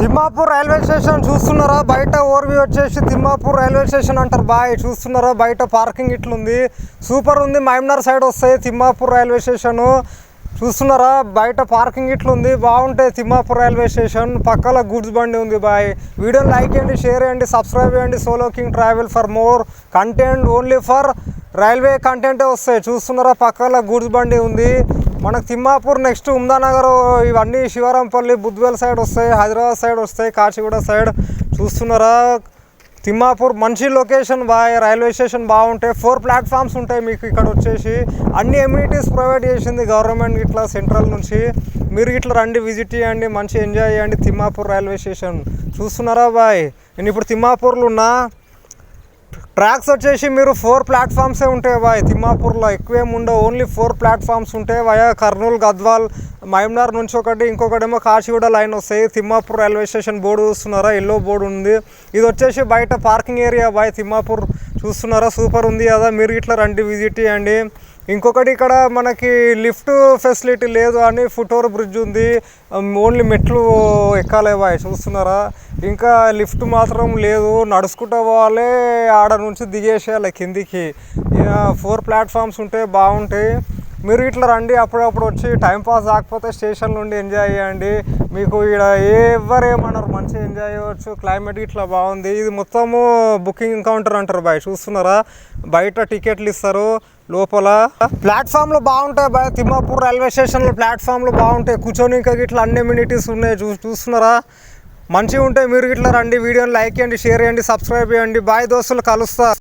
Thimmapur railway station చూస్తున్నారా? బయట overview వచ్చేసి తిమ్మాపూర్ రైల్వే స్టేషన్ అంటారు. బాయ్ చూస్తున్నారా? బయట పార్కింగ్ ఇట్లుంది, సూపర్ ఉంది. మైమ్నార్ సైడ్ వస్తాయి తిమ్మాపూర్ రైల్వే స్టేషన్. చూస్తున్నారా? బయట పార్కింగ్ ఇట్లుంది, బాగుంటాయి తిమ్మాపూర్ రైల్వే స్టేషన్. పక్కల గూడ్స్ బండి ఉంది. బాయ్ వీడియోని లైక్ చేయండి, షేర్ చేయండి, సబ్స్క్రైబ్ చేయండి. Solo king travel for more content, only for railway కంటెంటే వస్తాయి. చూస్తున్నారా? పక్కల గూడ్స్ బండి ఉంది. మనకు తిమ్మాపూర్ నెక్స్ట్ ఉమ్దానగర్, ఇవన్నీ శివరాంపల్లి, బుద్వేల్ సైడ్ వస్తాయి, హైదరాబాద్ సైడ్ వస్తాయి, కాచిగూడ సైడ్. చూస్తున్నారా? తిమ్మాపూర్ మంచి లొకేషన్ బాయ్. రైల్వే స్టేషన్ బాగుంటాయి. 4 ప్లాట్ఫామ్స్ ఉంటాయి మీకు ఇక్కడ వచ్చేసి. అన్ని ఎమ్యూనిటీస్ ప్రొవైడ్ చేసింది గవర్నమెంట్ ఇట్లా సెంట్రల్ నుంచి. మీరు ఇట్లా రండి, విజిట్ చేయండి, మంచి ఎంజాయ్ చేయండి తిమ్మాపూర్ రైల్వే స్టేషన్. చూస్తున్నారా బాయ్? నేను ఇప్పుడు తిమ్మాపూర్లో ఉన్నా. ట్రాక్స్ వచ్చేసి మీరు 4 ప్లాట్ఫామ్సే ఉంటాయి బాయ్. తిమ్మాపూర్లో ఎక్కువేమి ఉండవు, ఓన్లీ 4 ప్లాట్ఫామ్స్ ఉంటాయి. వయా కర్నూలు, గద్వాల్, మైమ్నార్ నుంచి ఒకటి, ఇంకొకటేమో కాచిగూడ లైన్ వస్తాయి. తిమ్మాపూర్ రైల్వే స్టేషన్ బోర్డు చూస్తున్నారా? ఎల్లో బోర్డు ఉంది. ఇది వచ్చేసి బయట పార్కింగ్ ఏరియా బాయ్ తిమ్మాపూర్. చూస్తున్నారా? సూపర్ ఉంది కదా. మీరు ఇట్లా రండి, విజిట్ చేయండి. ఇంకొకటి ఇక్కడ మనకి లిఫ్ట్ ఫెసిలిటీ లేదు అని ఫుట్ ఓవర్ బ్రిడ్జ్ ఉంది, ఓన్లీ మెట్లు ఎక్కాలే బాయ్. చూస్తున్నారా? ఇంకా లిఫ్ట్ మాత్రం లేదు, నడుచుకుంటూ పోవాలి, ఆడ నుంచి దిగేసేయాలి కిందికి. 4 ప్లాట్ఫామ్స్ ఉంటాయి, బాగుంటాయి. మీరు ఇట్లా రండి, అప్పుడప్పుడు వచ్చి టైంపాస్ కాకపోతే స్టేషన్ నుండి ఎంజాయ్ చేయండి. మీకు ఇక్కడ ఎవరేమన్నారు, మంచిగా ఎంజాయ్ చేయవచ్చు. క్లైమేట్ ఇట్లా బాగుంది. ఇది మొత్తము బుకింగ్ కౌంటర్ అంటారు బాయ్. చూస్తున్నారా? బయట టికెట్లు ఇస్తారు, లోపల ప్లాట్ఫామ్లు బాగుంటాయి బాయ్. తిమ్మాపూర్ రైల్వే స్టేషన్లో ప్లాట్ఫామ్లు బాగుంటాయి, కూర్చొని ఇంకా ఇట్లా అన్ని ఎమ్యూనిటీస్ ఉన్నాయి. చూస్తున్నారా? మంచిగా ఉంటాయి. మీరు ఇట్లా రండి, వీడియోని లైక్ చేయండి, షేర్ చేయండి, సబ్స్క్రైబ్ చేయండి. బాయ్ దోస్తులు, కలుస్తా.